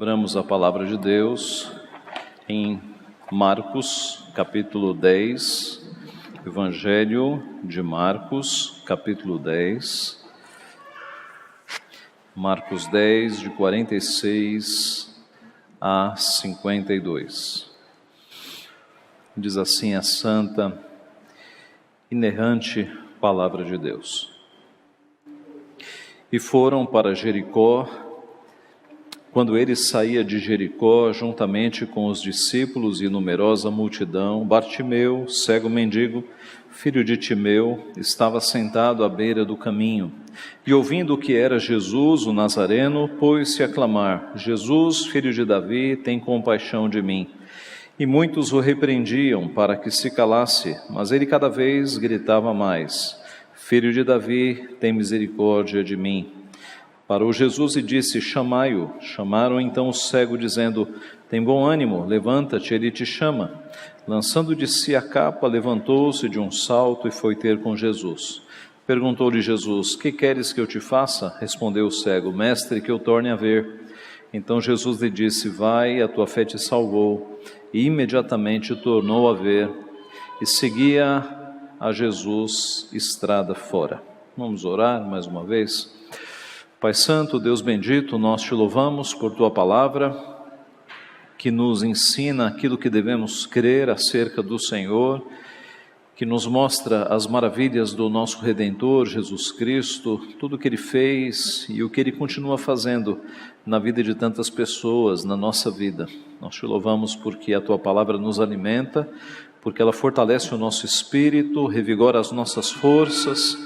Abramos a palavra de Deus em Marcos, capítulo 10, Evangelho de Marcos, capítulo 10, Marcos 10, de 46 a 52. Diz assim a santa, inerrante palavra de Deus. E foram para Jericó. Quando ele saía de Jericó, juntamente com os discípulos e numerosa multidão, Bartimeu, cego mendigo, filho de Timeu, estava sentado à beira do caminho. E ouvindo que era Jesus, o Nazareno, pôs-se a clamar: Jesus, filho de Davi, tem compaixão de mim. E muitos o repreendiam para que se calasse, mas ele cada vez gritava mais: Filho de Davi, tem misericórdia de mim. Parou Jesus e disse: chamai-o. Chamaram então o cego, dizendo: tem bom ânimo, levanta-te, ele te chama. Lançando de si a capa, levantou-se de um salto e foi ter com Jesus. Perguntou-lhe Jesus: que queres que eu te faça? Respondeu o cego: mestre, que eu torne a ver. Então Jesus lhe disse: vai, a tua fé te salvou. E imediatamente tornou a ver e seguia a Jesus estrada fora. Vamos orar mais uma vez? Pai Santo, Deus bendito, nós te louvamos por tua palavra, que nos ensina aquilo que devemos crer acerca do Senhor, que nos mostra as maravilhas do nosso Redentor, Jesus Cristo, tudo o que Ele fez e o que Ele continua fazendo na vida de tantas pessoas, na nossa vida. Nós te louvamos porque a tua palavra nos alimenta, porque ela fortalece o nosso espírito, revigora as nossas forças,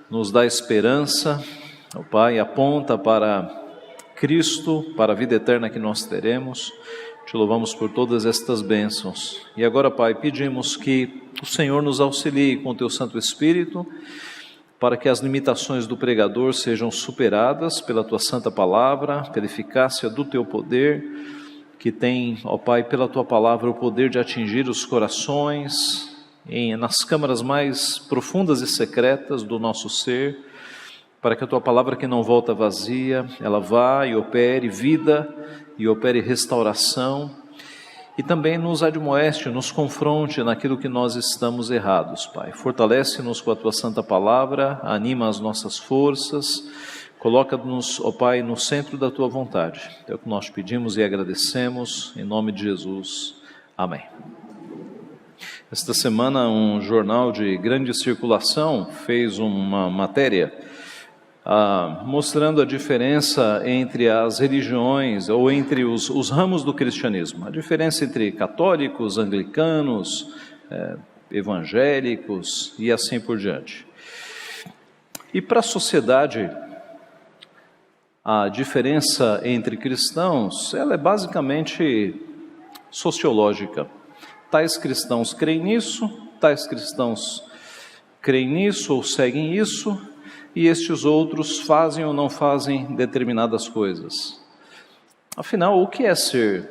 nos dá esperança. O Pai aponta para Cristo, para a vida eterna que nós teremos. Te louvamos por todas estas bênçãos. E agora, Pai, pedimos que o Senhor nos auxilie com o Teu Santo Espírito, para que as limitações do pregador sejam superadas pela Tua Santa Palavra, pela eficácia do Teu poder, que tem, ó Pai, pela Tua Palavra o poder de atingir os corações, nas câmaras mais profundas e secretas do nosso ser, para que a Tua palavra, que não volta vazia, ela vá e opere vida e opere restauração, e também nos admoeste, nos confronte naquilo que nós estamos errados, Pai. Fortalece-nos com a Tua santa palavra, anima as nossas forças, coloca-nos, ó Pai, no centro da Tua vontade. É o que nós pedimos e agradecemos, em nome de Jesus. Amém. Esta semana, um jornal de grande circulação fez uma matéria mostrando a diferença entre as religiões ou entre os ramos do cristianismo, a diferença entre católicos, anglicanos, evangélicos e assim por diante. E para a sociedade, a diferença entre cristãos, ela é basicamente sociológica. Tais cristãos creem nisso, tais cristãos creem nisso ou seguem isso, e estes outros fazem ou não fazem determinadas coisas. Afinal, o que é ser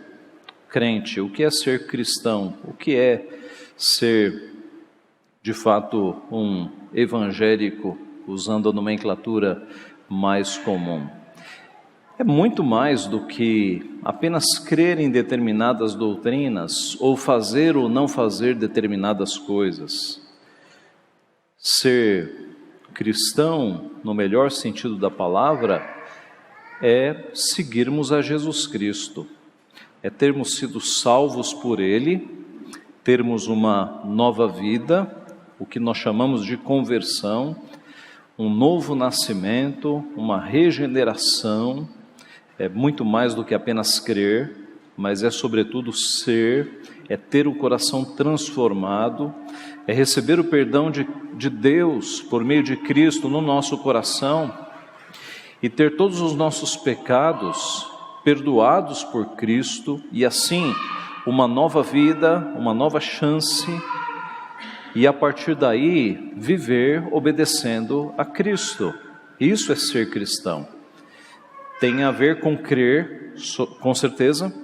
crente? O que é ser cristão? O que é ser, de fato, um evangélico, usando a nomenclatura mais comum? É muito mais do que apenas crer em determinadas doutrinas ou fazer ou não fazer determinadas coisas. Ser cristão, no melhor sentido da palavra, é seguirmos a Jesus Cristo, é termos sido salvos por Ele, termos uma nova vida, o que nós chamamos de conversão, um novo nascimento, uma regeneração. É muito mais do que apenas crer, mas é sobretudo ser, é ter o coração transformado, é receber o perdão de Deus por meio de Cristo no nosso coração e ter todos os nossos pecados perdoados por Cristo e assim uma nova vida, uma nova chance e a partir daí viver obedecendo a Cristo. Isso é ser cristão. Tem a ver com crer, com certeza,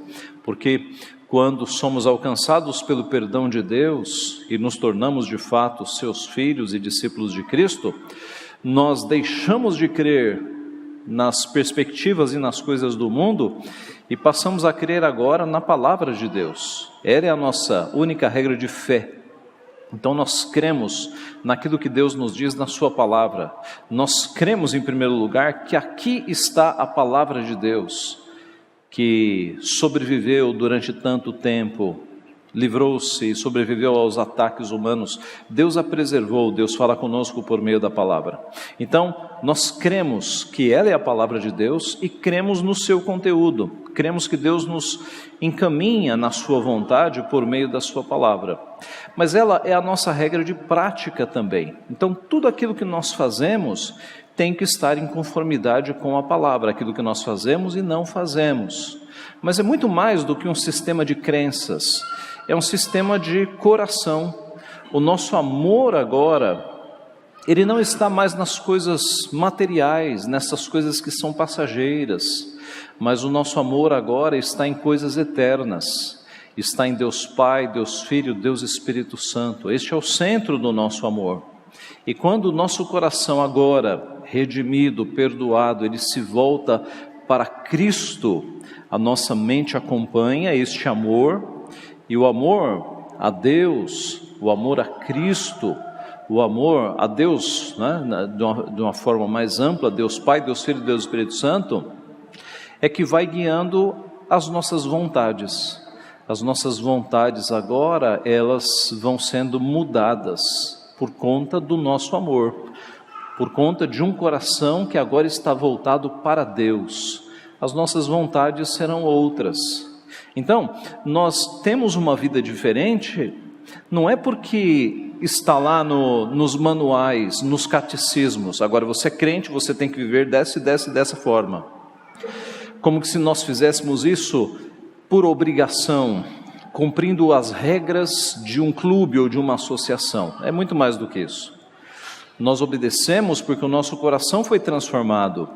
porque quando somos alcançados pelo perdão de Deus e nos tornamos de fato seus filhos e discípulos de Cristo, nós deixamos de crer nas perspectivas e nas coisas do mundo e passamos a crer agora na palavra de Deus. Ela é a nossa única regra de fé. Então nós cremos naquilo que Deus nos diz na sua palavra. Nós cremos em primeiro lugar que aqui está a palavra de Deus, que sobreviveu durante tanto tempo, livrou-se e sobreviveu aos ataques humanos. Deus a preservou, Deus fala conosco por meio da palavra. Então, nós cremos que ela é a palavra de Deus e cremos no seu conteúdo. Cremos que Deus nos encaminha na sua vontade por meio da sua palavra. Mas ela é a nossa regra de prática também. Então, tudo aquilo que nós fazemos tem que estar em conformidade com a palavra, aquilo que nós fazemos e não fazemos. Mas é muito mais do que um sistema de crenças. É um sistema de coração. O nosso amor agora, ele não está mais nas coisas materiais, nessas coisas que são passageiras, mas o nosso amor agora está em coisas eternas. Está em Deus Pai, Deus Filho, Deus Espírito Santo. Este é o centro do nosso amor. E quando o nosso coração agora, redimido, perdoado, ele se volta para Cristo, a nossa mente acompanha este amor. E o amor a Deus, o amor a Cristo, o amor a Deus, né, de uma forma mais ampla, Deus Pai, Deus Filho e Deus Espírito Santo, é que vai guiando as nossas vontades. As nossas vontades agora, elas vão sendo mudadas por conta do nosso amor, por conta de um coração que agora está voltado para Deus. As nossas vontades serão outras. Então, nós temos uma vida diferente, não é porque está lá nos manuais, nos catecismos. Agora, você é crente, você tem que viver dessa forma. Como que se nós fizéssemos isso por obrigação, cumprindo as regras de um clube ou de uma associação. É muito mais do que isso. Nós obedecemos porque o nosso coração foi transformado.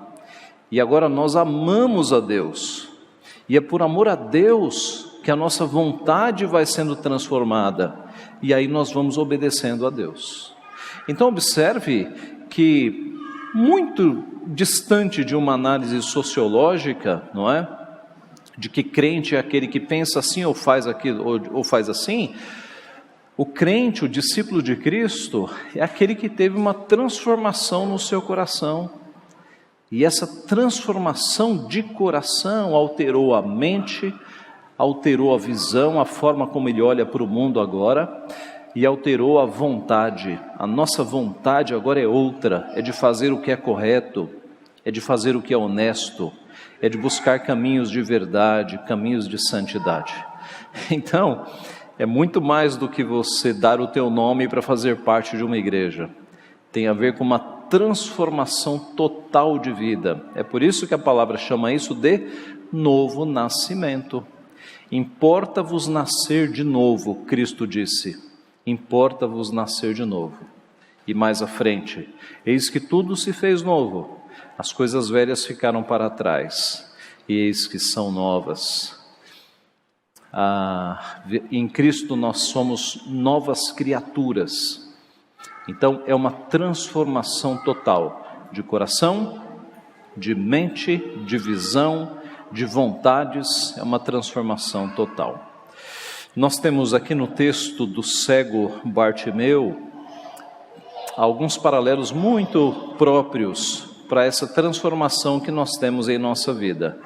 E agora nós amamos a Deus. E é por amor a Deus que a nossa vontade vai sendo transformada. E aí nós vamos obedecendo a Deus. Então observe que, muito distante de uma análise sociológica, não é? De que crente é aquele que pensa assim ou faz aquilo, ou faz assim. O crente, o discípulo de Cristo, é aquele que teve uma transformação no seu coração. E essa transformação de coração alterou a mente, alterou a visão, a forma como ele olha para o mundo agora, e alterou a vontade. A nossa vontade agora é outra, é de fazer o que é correto, é de fazer o que é honesto, é de buscar caminhos de verdade, caminhos de santidade. Então, é muito mais do que você dar o teu nome para fazer parte de uma igreja. Tem a ver com uma transformação total de vida. É por isso que a palavra chama isso de novo nascimento. Importa-vos nascer de novo, Cristo disse. Importa-vos nascer de novo. E mais à frente, eis que tudo se fez novo. As coisas velhas ficaram para trás, e eis que são novas. Em Cristo nós somos novas criaturas. Então é uma transformação total de coração, de mente, de visão, de vontades, é uma transformação total. Nós temos aqui no texto do cego Bartimeu alguns paralelos muito próprios para essa transformação que nós temos em nossa vida.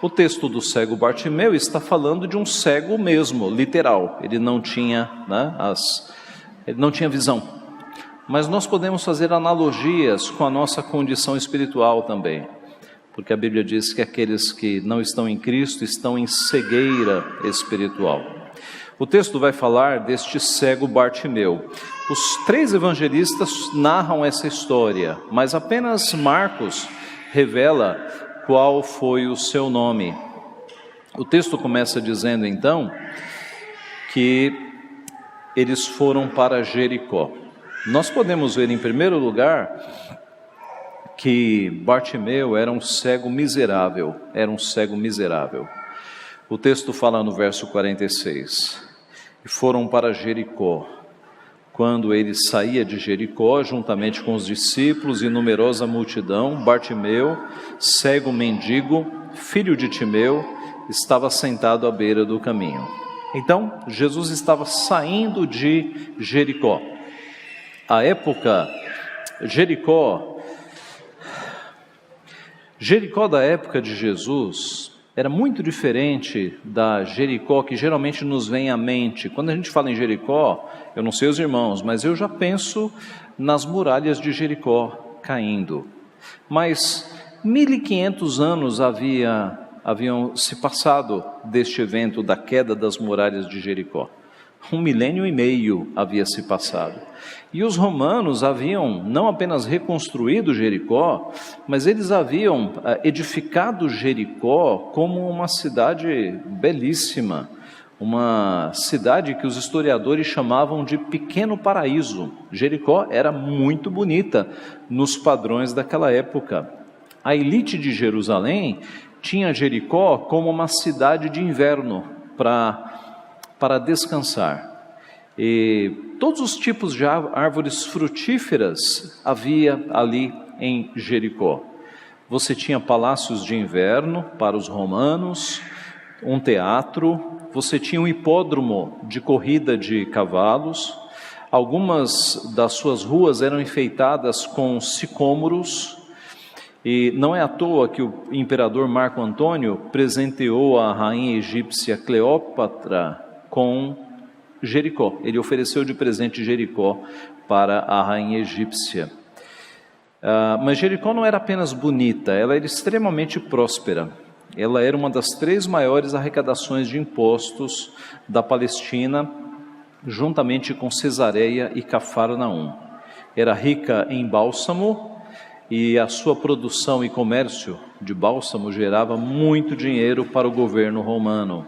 O texto do cego Bartimeu está falando de um cego mesmo, literal. Ele não tinha, ele não tinha visão. Mas nós podemos fazer analogias com a nossa condição espiritual também, porque a Bíblia diz que aqueles que não estão em Cristo estão em cegueira espiritual. O texto vai falar deste cego Bartimeu. Os 3 evangelistas narram essa história, mas apenas Marcos revela qual foi o seu nome. O texto começa dizendo então que eles foram para Jericó. Nós podemos ver em primeiro lugar que Bartimeu era um cego miserável, O texto fala no verso 46, e foram para Jericó. Quando ele saía de Jericó, juntamente com os discípulos e numerosa multidão, Bartimeu, cego mendigo, filho de Timeu, estava sentado à beira do caminho. Então, Jesus estava saindo de Jericó. A época, Jericó da época de Jesus era muito diferente da Jericó que geralmente nos vem à mente. Quando a gente fala em Jericó, eu não sei os irmãos, mas eu já penso nas muralhas de Jericó caindo. Mas 1500 anos haviam se passado deste evento da queda das muralhas de Jericó. 1,5 milênio havia se passado. E os romanos haviam não apenas reconstruído Jericó, mas eles haviam edificado Jericó como uma cidade belíssima, uma cidade que os historiadores chamavam de pequeno paraíso. Jericó era muito bonita nos padrões daquela época. A elite de Jerusalém tinha Jericó como uma cidade de inverno para descansar. E todos os tipos de árvores frutíferas havia ali em Jericó. Você tinha palácios de inverno para os romanos, um teatro, você tinha um hipódromo de corrida de cavalos, algumas das suas ruas eram enfeitadas com sicômoros, e não é à toa que o imperador Marco Antônio presenteou a rainha egípcia Cleópatra com Jericó. Ele ofereceu de presente Jericó para a rainha egípcia. Mas Jericó não era apenas bonita, ela era extremamente próspera. Ela era uma das 3 maiores arrecadações de impostos da Palestina, juntamente com Cesareia e Cafarnaum. Era rica em bálsamo, e a sua produção e comércio de bálsamo gerava muito dinheiro para o governo romano.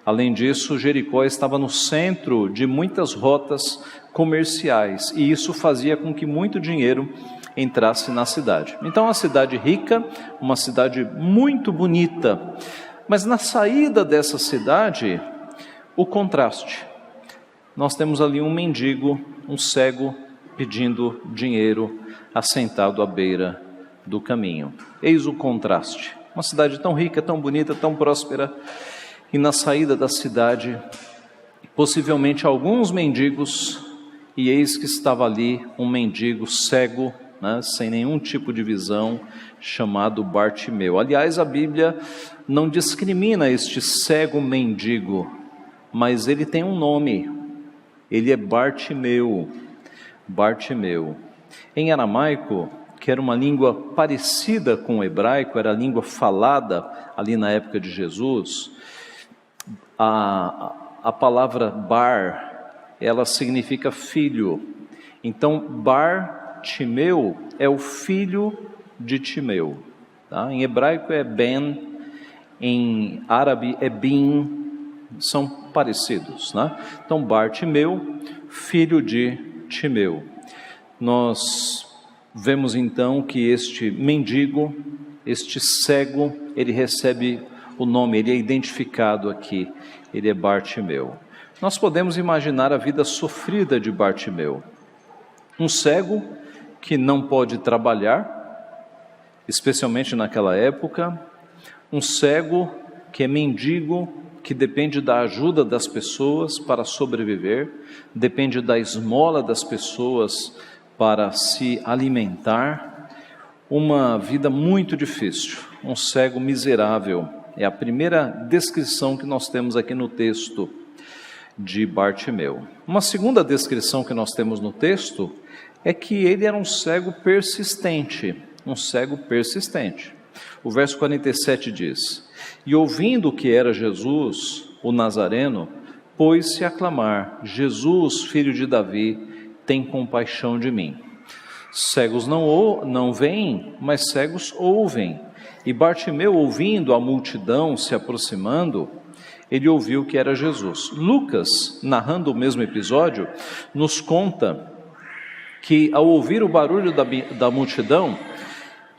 Além disso, Jericó estava no centro de muitas rotas comerciais, e isso fazia com que muito dinheiro entrasse na cidade. Então, uma cidade rica, uma cidade muito bonita, mas na saída dessa cidade, o contraste. Nós temos ali um mendigo, um cego, pedindo dinheiro, assentado à beira do caminho. Eis o contraste. Uma cidade tão rica, tão bonita, tão próspera, e na saída da cidade, possivelmente alguns mendigos, e eis que estava ali um mendigo cego, sem nenhum tipo de visão, chamado Bartimeu. Aliás, a Bíblia não discrimina este cego mendigo, mas ele tem um nome, ele é Bartimeu. Bartimeu. Em aramaico, que era uma língua parecida com o hebraico, era a língua falada ali na época de Jesus, a palavra bar, ela significa filho. Então, Bartimeu é o filho de Timeu. Tá? Em hebraico é Ben, em árabe é Bin, são parecidos. Né? Então, Bartimeu, filho de Timeu. Nós vemos então que este mendigo, este cego, ele recebe o nome, ele é identificado aqui, ele é Bartimeu. Nós podemos imaginar a vida sofrida de Bartimeu. Um cego que não pode trabalhar, especialmente naquela época, um cego que é mendigo, que depende da ajuda das pessoas para sobreviver, depende da esmola das pessoas para se alimentar, uma vida muito difícil, um cego miserável. É a primeira descrição que nós temos aqui no texto de Bartimeu. Uma segunda descrição que nós temos no texto é que ele era um cego persistente, um cego persistente. O verso 47 diz: e ouvindo que era Jesus, o Nazareno, pôs-se a clamar: Jesus, filho de Davi, tem compaixão de mim. Cegos não veem, mas cegos ouvem. E Bartimeu, ouvindo a multidão se aproximando, ele ouviu que era Jesus. Lucas, narrando o mesmo episódio, nos conta que ao ouvir o barulho da multidão,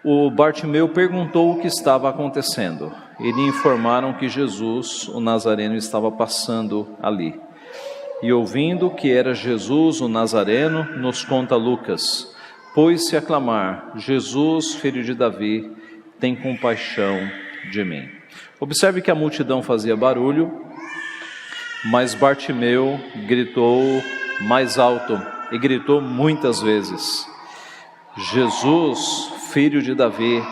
o Bartimeu perguntou o que estava acontecendo. E lhe informaram que Jesus, o Nazareno, estava passando ali. E ouvindo que era Jesus, o Nazareno, nos conta Lucas, pôs-se a clamar: Jesus, filho de Davi, tem compaixão de mim. Observe que a multidão fazia barulho, mas Bartimeu gritou mais alto e gritou muitas vezes: Jesus, filho de Davi,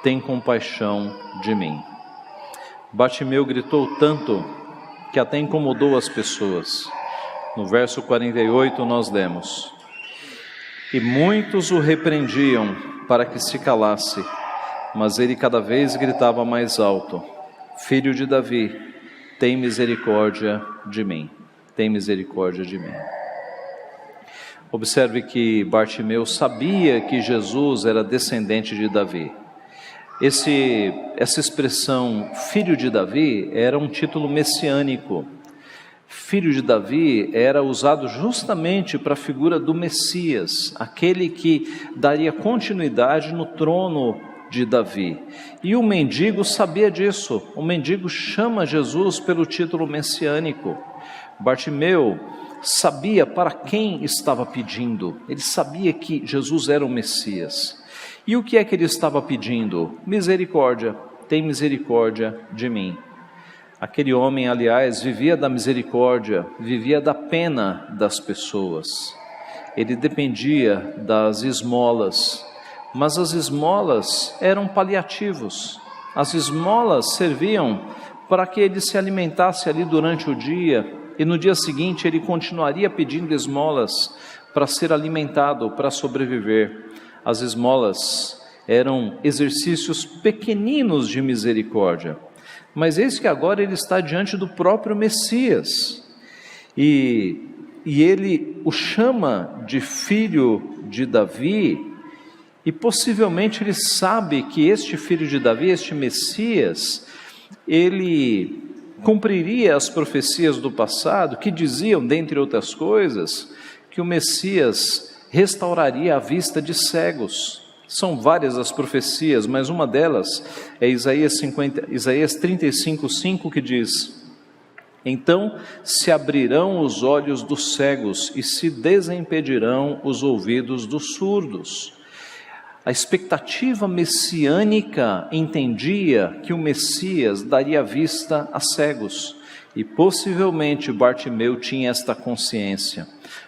tem compaixão de mim. Bartimeu gritou tanto que até incomodou as pessoas. No verso 48 nós lemos: e muitos o repreendiam para que se calasse, mas ele cada vez gritava mais alto: Filho de Davi, tem misericórdia de mim, tem misericórdia de mim. Observe que Bartimeu sabia que Jesus era descendente de Davi. Essa expressão, filho de Davi, era um título messiânico. Filho de Davi era usado justamente para a figura do Messias, aquele que daria continuidade no trono de Davi. E o mendigo sabia disso. O mendigo chama Jesus pelo título messiânico. Bartimeu sabia para quem estava pedindo. Ele sabia que Jesus era o Messias. E o que é que ele estava pedindo? Misericórdia, tem misericórdia de mim. Aquele homem, aliás, vivia da misericórdia, vivia da pena das pessoas. Ele dependia das esmolas, mas as esmolas eram paliativos. As esmolas serviam para que ele se alimentasse ali durante o dia, e no dia seguinte ele continuaria pedindo esmolas para ser alimentado, para sobreviver. As esmolas eram exercícios pequeninos de misericórdia. Mas eis que agora ele está diante do próprio Messias, e ele o chama de filho de Davi, e possivelmente ele sabe que este filho de Davi, este Messias, ele cumpriria as profecias do passado, que diziam, dentre outras coisas, que o Messias restauraria a vista de cegos. São várias as profecias, mas uma delas é Isaías 35:5, que diz: então se abrirão os olhos dos cegos e se desimpedirão os ouvidos dos surdos. A expectativa messiânica entendia que o Messias daria vista a cegos, e possivelmente Bartimeu tinha esta consciência.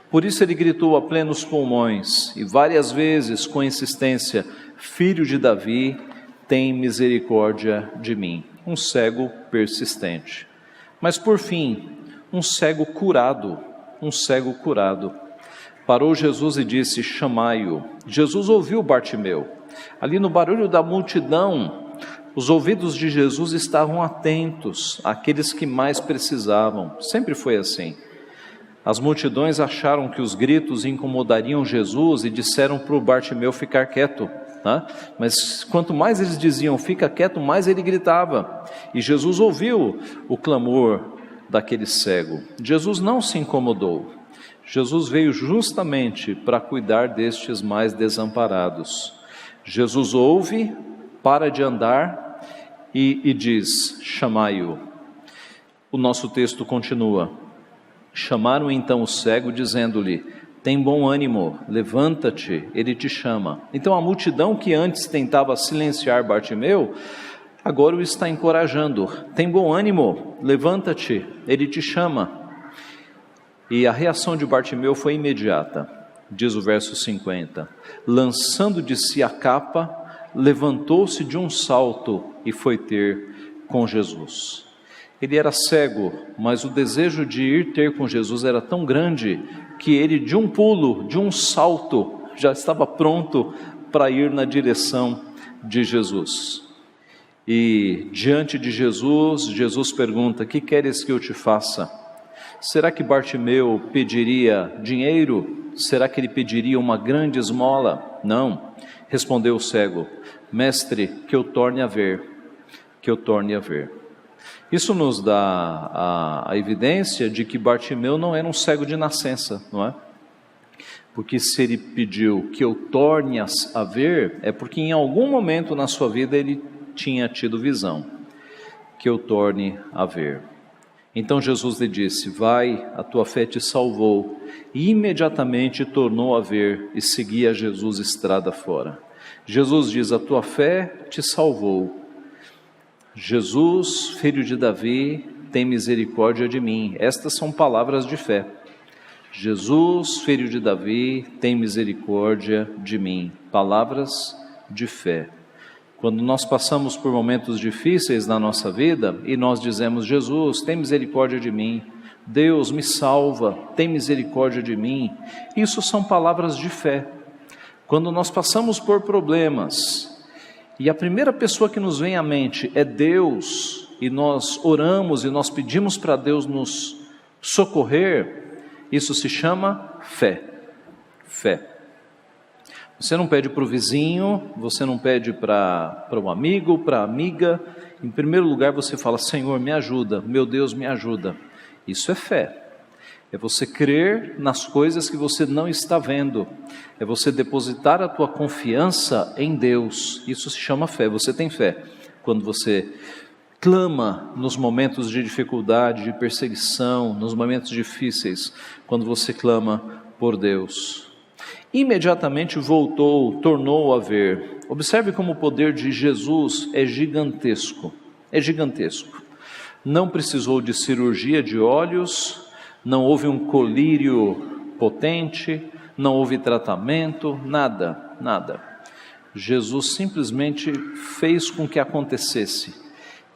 Por isso ele gritou a plenos pulmões, e várias vezes com insistência: Filho de Davi, tem misericórdia de mim. Um cego persistente. Mas por fim, um cego curado, Parou Jesus e disse: chamai-o. Jesus ouviu Bartimeu. Ali no barulho da multidão, os ouvidos de Jesus estavam atentos àqueles que mais precisavam. Sempre foi assim. As multidões acharam que os gritos incomodariam Jesus e disseram para o Bartimeu ficar quieto. Mas quanto mais eles diziam fica quieto, mais ele gritava. E Jesus ouviu o clamor daquele cego. Jesus não se incomodou. Jesus veio justamente para cuidar destes mais desamparados. Jesus ouve, para de andar e diz: chamai-o. O nosso texto continua: chamaram então o cego, dizendo-lhe: tem bom ânimo, levanta-te, ele te chama. Então a multidão que antes tentava silenciar Bartimeu, agora o está encorajando: tem bom ânimo, levanta-te, ele te chama. E a reação de Bartimeu foi imediata, diz o verso 50. Lançando de si a capa, levantou-se de um salto e foi ter com Jesus. Ele era cego, mas o desejo de ir ter com Jesus era tão grande que ele, de um pulo, de um salto, já estava pronto para ir na direção de Jesus. E diante de Jesus, Jesus pergunta: que queres que eu te faça? Será que Bartimeu pediria dinheiro? Será que ele pediria uma grande esmola? Não. Respondeu o cego: mestre, que eu torne a ver, que eu torne a ver. Isso nos dá a evidência de que Bartimeu não era um cego de nascença, não é? Porque se ele pediu que eu torne a ver, é porque em algum momento na sua vida ele tinha tido visão. Que eu torne a ver. Então Jesus lhe disse: vai, a tua fé te salvou. E imediatamente tornou a ver e seguia Jesus estrada fora. Jesus diz: a tua fé te salvou. Jesus, filho de Davi, tem misericórdia de mim. Estas são palavras de fé. Jesus, filho de Davi, tem misericórdia de mim. Palavras de fé. Quando nós passamos por momentos difíceis na nossa vida e nós dizemos: Jesus, tem misericórdia de mim. Deus, me salva, tem misericórdia de mim. Isso são palavras de fé. Quando nós passamos por problemas e a primeira pessoa que nos vem à mente é Deus, e nós oramos e nós pedimos para Deus nos socorrer, isso se chama fé. Fé. Você não pede para o vizinho, você não pede para um amigo, para a amiga. Em primeiro lugar você fala: Senhor, me ajuda, meu Deus, me ajuda. Isso é fé. É você crer nas coisas que você não está vendo. É você depositar a tua confiança em Deus. Isso se chama fé. Você tem fé quando você clama nos momentos de dificuldade, de perseguição, nos momentos difíceis, quando você clama por Deus. Imediatamente tornou a ver. Observe como o poder de Jesus é gigantesco. É gigantesco. Não precisou de cirurgia de olhos, não houve um colírio potente, não houve tratamento, nada. Jesus simplesmente fez com que acontecesse.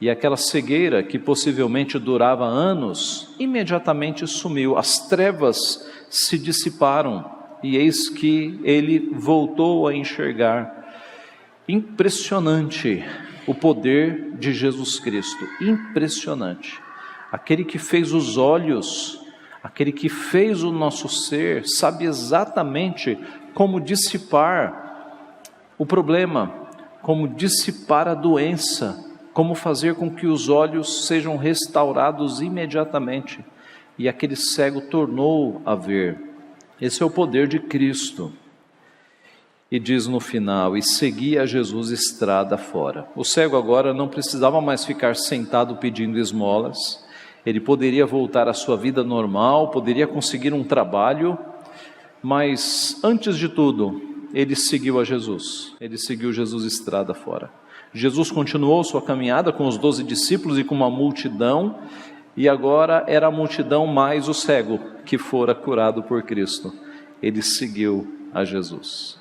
E aquela cegueira que possivelmente durava anos, imediatamente sumiu. As trevas se dissiparam e eis que ele voltou a enxergar. Impressionante o poder de Jesus Cristo, impressionante. Aquele que fez os olhos, aquele que fez o nosso ser, sabe exatamente como dissipar o problema, como dissipar a doença, como fazer com que os olhos sejam restaurados imediatamente. E aquele cego tornou a ver. Esse é o poder de Cristo. E diz no final: e seguia Jesus estrada fora. O cego agora não precisava mais ficar sentado pedindo esmolas. Ele poderia voltar à sua vida normal, poderia conseguir um trabalho, mas antes de tudo, ele seguiu a Jesus. Ele seguiu Jesus estrada fora. Jesus continuou sua caminhada com os 12 discípulos e com uma multidão, e agora era a multidão mais o cego que fora curado por Cristo. Ele seguiu a Jesus.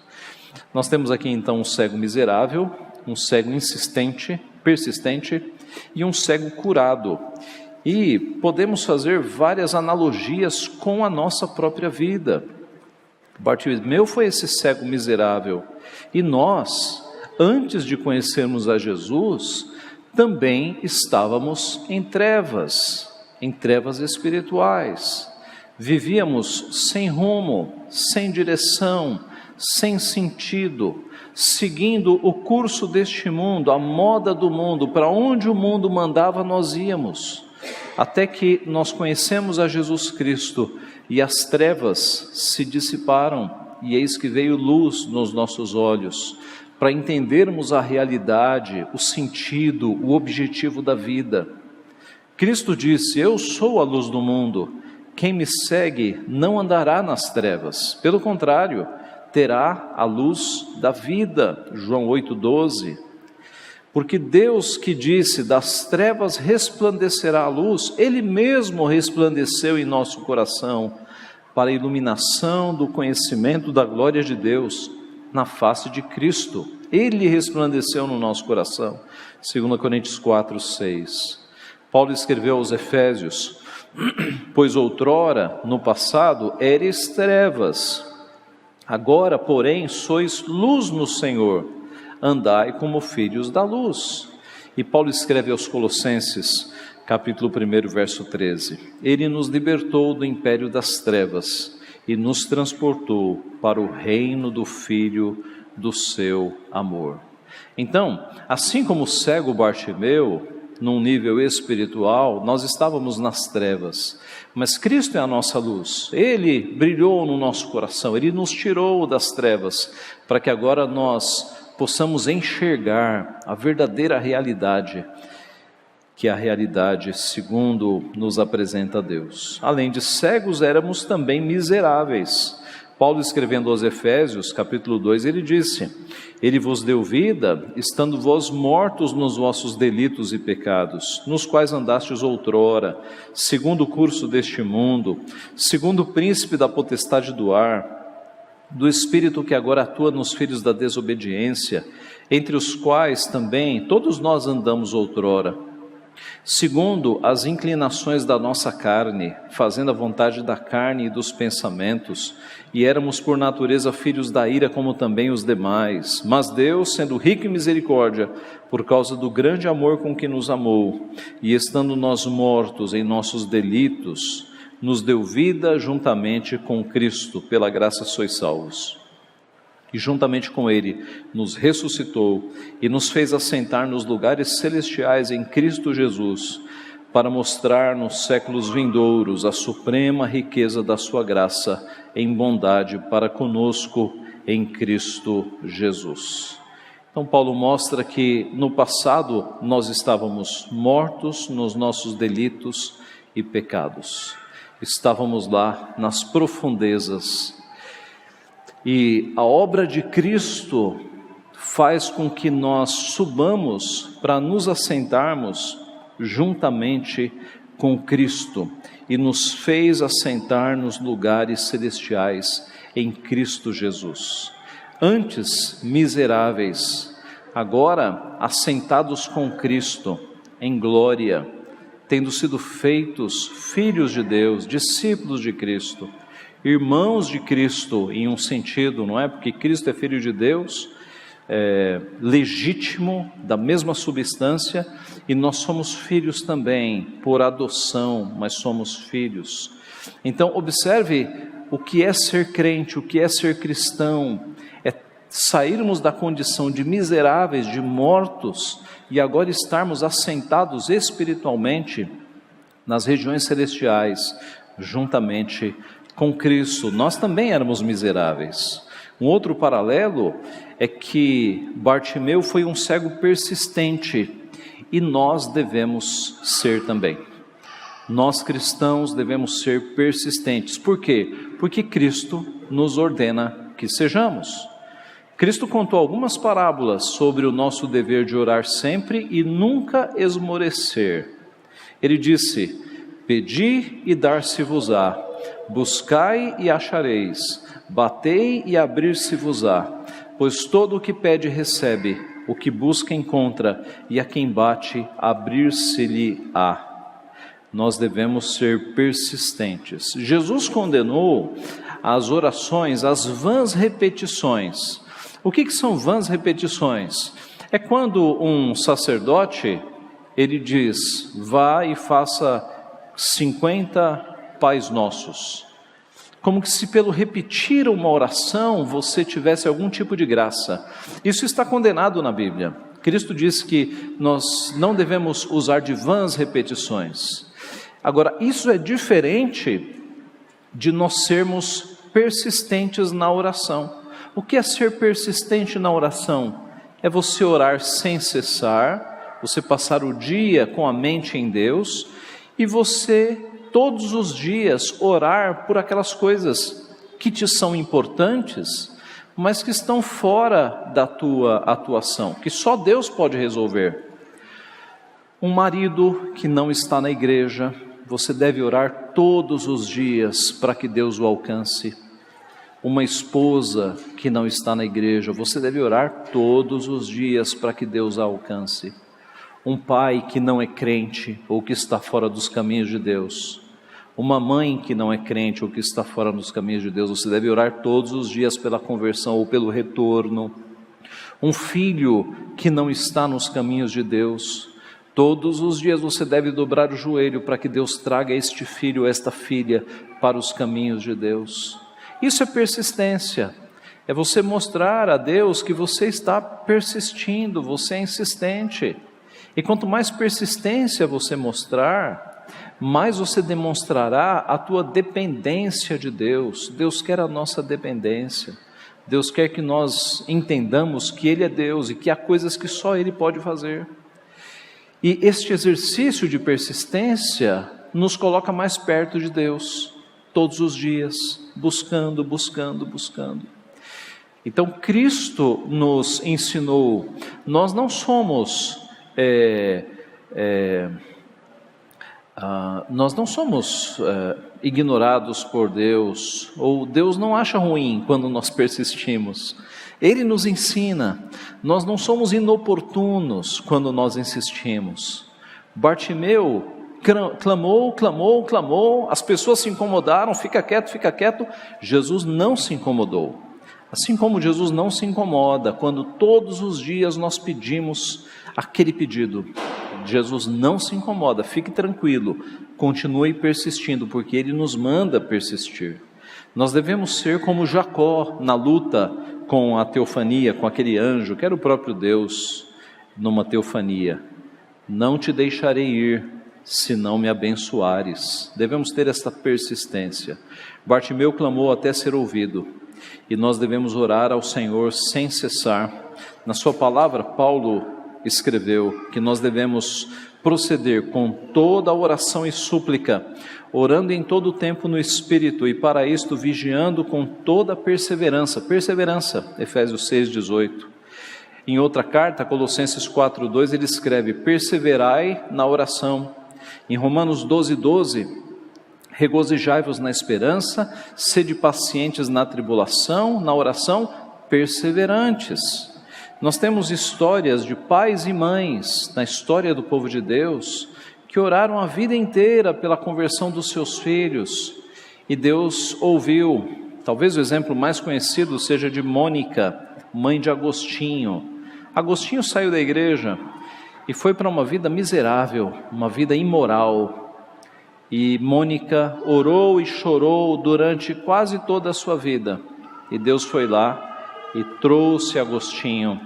Nós temos aqui então um cego miserável, um cego insistente, persistente e um cego curado. E podemos fazer várias analogias com a nossa própria vida. Bartimeu foi esse cego miserável. E nós, antes de conhecermos a Jesus, também estávamos em trevas espirituais. Vivíamos sem rumo, sem direção, sem sentido, seguindo o curso deste mundo, a moda do mundo, para onde o mundo mandava nós íamos, até que nós conhecemos a Jesus Cristo e as trevas se dissiparam e eis que veio luz nos nossos olhos, para entendermos a realidade, o sentido, o objetivo da vida. Cristo disse: eu sou a luz do mundo, quem me segue não andará nas trevas, pelo contrário, terá a luz da vida. João 8,12. Porque Deus que disse: das trevas resplandecerá a luz, Ele mesmo resplandeceu em nosso coração, para a iluminação do conhecimento da glória de Deus, na face de Cristo. Ele resplandeceu no nosso coração. 2 Coríntios 4:6. Paulo escreveu aos Efésios: pois outrora, no passado, eres trevas, agora, porém, sois luz no Senhor, andai como filhos da luz. E Paulo escreve aos Colossenses, capítulo 1, verso 13: Ele nos libertou do império das trevas e nos transportou para o reino do Filho do seu amor. Então, assim como o cego Bartimeu, num nível espiritual, nós estávamos nas trevas, mas Cristo é a nossa luz. Ele brilhou no nosso coração, Ele nos tirou das trevas, para que agora nós possamos enxergar a verdadeira realidade, que é a realidade segundo nos apresenta Deus. Além de cegos, éramos também miseráveis, Paulo, escrevendo aos Efésios, capítulo 2, ele disse: Ele vos deu vida, estando vós mortos nos vossos delitos e pecados, nos quais andastes outrora, segundo o curso deste mundo, segundo o príncipe da potestade do ar, do espírito que agora atua nos filhos da desobediência, entre os quais também todos nós andamos outrora, segundo as inclinações da nossa carne, fazendo a vontade da carne e dos pensamentos, e éramos por natureza filhos da ira como também os demais. Mas Deus, sendo rico em misericórdia, por causa do grande amor com que nos amou, e estando nós mortos em nossos delitos, nos deu vida juntamente com Cristo, pela graça sois salvos. E juntamente com Ele nos ressuscitou e nos fez assentar nos lugares celestiais em Cristo Jesus, para mostrar nos séculos vindouros a suprema riqueza da sua graça em bondade para conosco em Cristo Jesus. Então Paulo mostra que no passado nós estávamos mortos nos nossos delitos e pecados. Estávamos lá nas profundezas. E a obra de Cristo faz com que nós subamos para nos assentarmos juntamente com Cristo, e nos fez assentar nos lugares celestiais em Cristo Jesus. Antes miseráveis, agora assentados com Cristo em glória, tendo sido feitos filhos de Deus, discípulos de Cristo, irmãos de Cristo em um sentido, não é? Porque Cristo é filho de Deus, legítimo, da mesma substância, e nós somos filhos também, por adoção, mas somos filhos. Então observe o que é ser crente, o que é ser cristão, é sairmos da condição de miseráveis, de mortos, e agora estarmos assentados espiritualmente nas regiões celestiais, juntamente com Cristo. Nós também éramos miseráveis. Um outro paralelo é que Bartimeu foi um cego persistente, e nós devemos ser também. Nós cristãos devemos ser persistentes. Por quê? Porque Cristo nos ordena que sejamos. Cristo contou algumas parábolas sobre o nosso dever de orar sempre e nunca esmorecer. Ele disse: pedi e dar-se-vos-á, buscai e achareis, batei e abrir-se-vos-á, pois todo o que pede recebe, o que busca encontra, e a quem bate abrir-se-lhe-á. Nós devemos ser persistentes. Jesus condenou as orações, as vãs repetições. O que são vãs repetições? É quando um sacerdote, ele diz: vá e faça 50 Pais Nossos, como que se pelo repetir uma oração você tivesse algum tipo de graça. Isso está condenado na Bíblia. Cristo disse que nós não devemos usar de vãs repetições. Agora, isso é diferente de nós sermos persistentes na oração. O que é ser persistente na oração? É você orar sem cessar, você passar o dia com a mente em Deus, e você todos os dias orar por aquelas coisas que te são importantes, mas que estão fora da tua atuação, que só Deus pode resolver. Um marido que não está na igreja, você deve orar todos os dias para que Deus o alcance. Uma esposa que não está na igreja, você deve orar todos os dias para que Deus a alcance. Um pai que não é crente ou que está fora dos caminhos de Deus, uma mãe que não é crente ou que está fora dos caminhos de Deus, você deve orar todos os dias pela conversão ou pelo retorno. Um filho que não está nos caminhos de Deus, todos os dias você deve dobrar o joelho para que Deus traga este filho, esta filha para os caminhos de Deus. Isso é persistência, é você mostrar a Deus que você está persistindo, você é insistente. E quanto mais persistência você mostrar, mais você demonstrará a tua dependência de Deus. Deus quer a nossa dependência. Deus quer que nós entendamos que Ele é Deus e que há coisas que só Ele pode fazer. E este exercício de persistência nos coloca mais perto de Deus. todos os dias, buscando. Então Cristo nos ensinou, nós não somos ignorados por Deus, ou Deus não acha ruim quando nós persistimos. Ele nos ensina, nós não somos inoportunos quando nós insistimos. Bartimeu clamou, as pessoas se incomodaram, fica quieto. Jesus não se incomodou. Assim como Jesus não se incomoda quando todos os dias nós pedimos aquele pedido, Jesus não se incomoda, fique tranquilo, continue persistindo, porque Ele nos manda persistir. Nós devemos ser como Jacó na luta com a teofania, com aquele anjo, que era o próprio Deus, numa teofania. Não te deixarei ir, se não me abençoares. Devemos ter esta persistência. Bartimeu clamou até ser ouvido, e nós devemos orar ao Senhor sem cessar. Na sua palavra, Paulo escreveu que nós devemos proceder com toda a oração e súplica, orando em todo o tempo no Espírito, e para isto vigiando com toda a perseverança, Efésios 6,18. Em outra carta, Colossenses 4,2, ele escreve: perseverai na oração. Em Romanos 12,12, regozijai-vos na esperança, sede pacientes na tribulação, na oração, perseverantes. Nós temos histórias de pais e mães, na história do povo de Deus, que oraram a vida inteira pela conversão dos seus filhos, e Deus ouviu. Talvez o exemplo mais conhecido seja de Mônica, mãe de Agostinho. Agostinho saiu da igreja e foi para uma vida miserável, uma vida imoral. E Mônica orou e chorou durante quase toda a sua vida. E Deus foi lá e trouxe Agostinho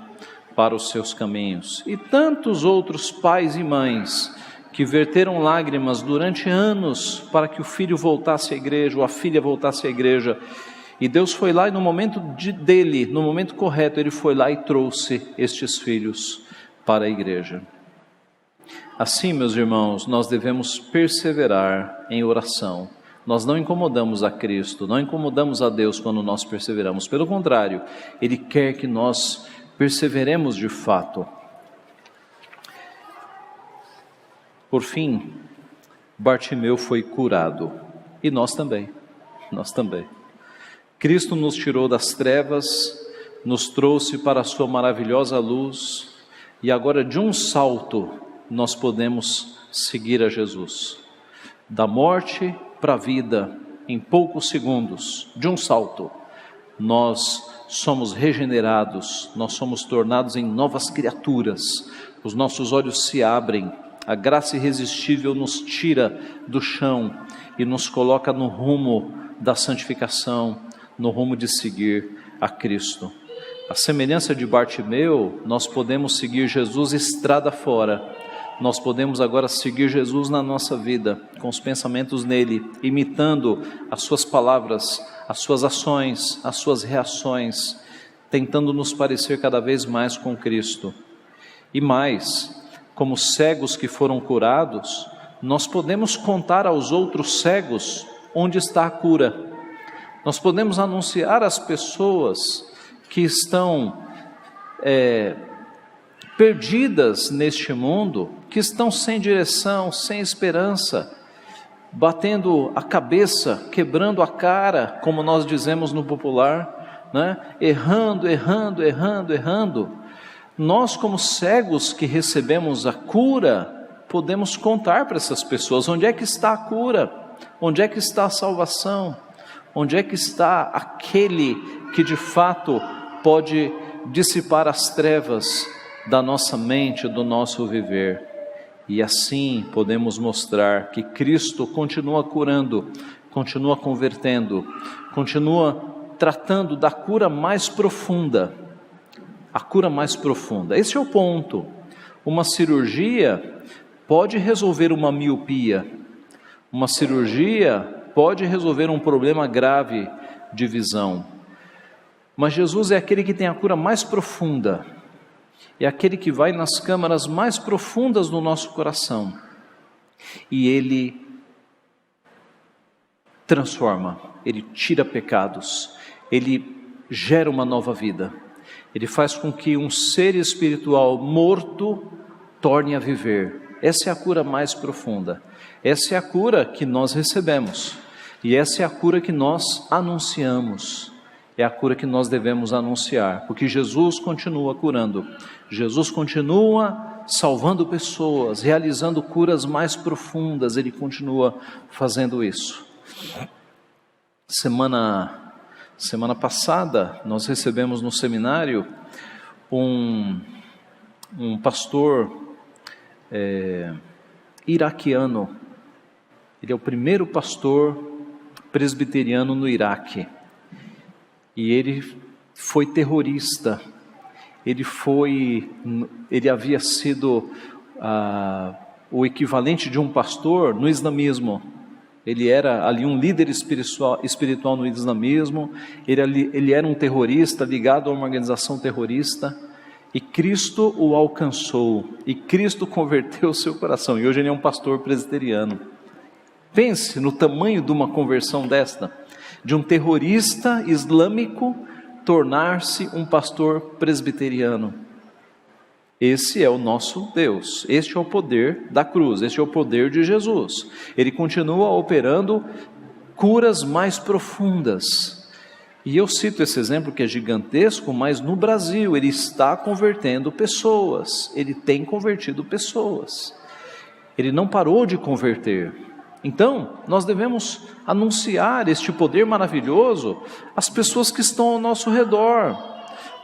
para os seus caminhos. E tantos outros pais e mães que verteram lágrimas durante anos para que o filho voltasse à igreja, ou a filha voltasse à igreja. E Deus foi lá e no momento dele, no momento correto, Ele foi lá e trouxe estes filhos para a igreja. Assim, meus irmãos, nós devemos perseverar em oração. Nós não incomodamos a Cristo, não incomodamos a Deus quando nós perseveramos. Pelo contrário, Ele quer que nós perseveremos de fato. Por fim, Bartimeu foi curado. E nós também. Cristo nos tirou das trevas, nos trouxe para a sua maravilhosa luz, e agora de um salto nós podemos seguir a Jesus. Da morte para a vida, em poucos segundos, de um salto, nós somos regenerados, nós somos tornados em novas criaturas, os nossos olhos se abrem, a graça irresistível nos tira do chão e nos coloca no rumo da santificação, no rumo de seguir a Cristo. A semelhança de Bartimeu, nós podemos seguir Jesus estrada fora. Nós podemos agora seguir Jesus na nossa vida, com os pensamentos nele, imitando as suas palavras, as suas ações, as suas reações, tentando nos parecer cada vez mais com Cristo. E mais, como cegos que foram curados, nós podemos contar aos outros cegos onde está a cura. Nós podemos anunciar às pessoas que estão perdidas neste mundo, que estão sem direção, sem esperança, batendo a cabeça, quebrando a cara, como nós dizemos no popular, né? Errando. Nós, como cegos que recebemos a cura, podemos contar para essas pessoas onde é que está a cura, onde é que está a salvação, onde é que está aquele que de fato pode dissipar as trevas da nossa mente, do nosso viver. E assim podemos mostrar que Cristo continua curando, continua convertendo, continua tratando da cura mais profunda. A cura mais profunda. Esse é o ponto. Uma cirurgia pode resolver uma miopia. Uma cirurgia pode resolver um problema grave de visão. Mas Jesus é aquele que tem a cura mais profunda. É aquele que vai nas câmaras mais profundas do nosso coração. E Ele transforma, Ele tira pecados, Ele gera uma nova vida, Ele faz com que um ser espiritual morto torne a viver. Essa é a cura mais profunda, essa é a cura que nós recebemos, e essa é a cura que nós anunciamos, é a cura que nós devemos anunciar, porque Jesus continua curando, Jesus continua salvando pessoas, realizando curas mais profundas, Ele continua fazendo isso. Semana passada, nós recebemos no seminário um pastor iraquiano. Ele é o primeiro pastor presbiteriano no Iraque, e ele foi terrorista, ele havia sido o equivalente de um pastor no islamismo, ele era ali um líder espiritual no islamismo, ele era um terrorista ligado a uma organização terrorista, e Cristo o alcançou, e Cristo converteu o seu coração, e hoje ele é um pastor presbiteriano. Pense no tamanho de uma conversão desta, de um terrorista islâmico tornar-se um pastor presbiteriano. Esse é o nosso Deus, este é o poder da cruz, este é o poder de Jesus. Ele continua operando curas mais profundas. E eu cito esse exemplo que é gigantesco, mas no Brasil ele está convertendo pessoas, ele tem convertido pessoas. Ele não parou de converter. Então, nós devemos anunciar este poder maravilhoso às pessoas que estão ao nosso redor,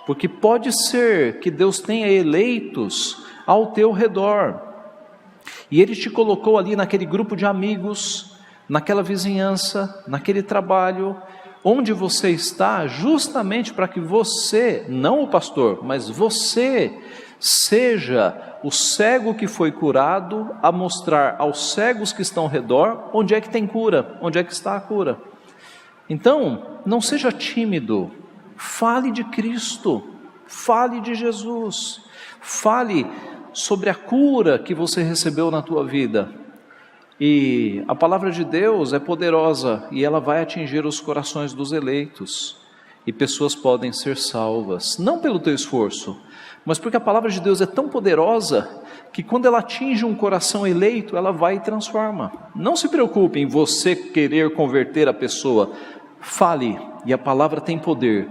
porque pode ser que Deus tenha eleitos ao teu redor, e Ele te colocou ali naquele grupo de amigos, naquela vizinhança, naquele trabalho, onde você está, justamente para que você, não o pastor, mas você, seja o cego que foi curado a mostrar aos cegos que estão ao redor onde é que tem cura, onde é que está a cura. Então, não seja tímido, fale de Cristo, fale de Jesus, fale sobre a cura que você recebeu na tua vida. E a palavra de Deus é poderosa e ela vai atingir os corações dos eleitos, e pessoas podem ser salvas, não pelo teu esforço, mas porque a palavra de Deus é tão poderosa, que quando ela atinge um coração eleito, ela vai e transforma. Não se preocupe em você querer converter a pessoa, fale, e a palavra tem poder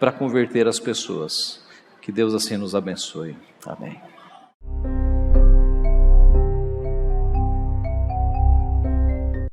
para converter as pessoas. Que Deus assim nos abençoe. Amém.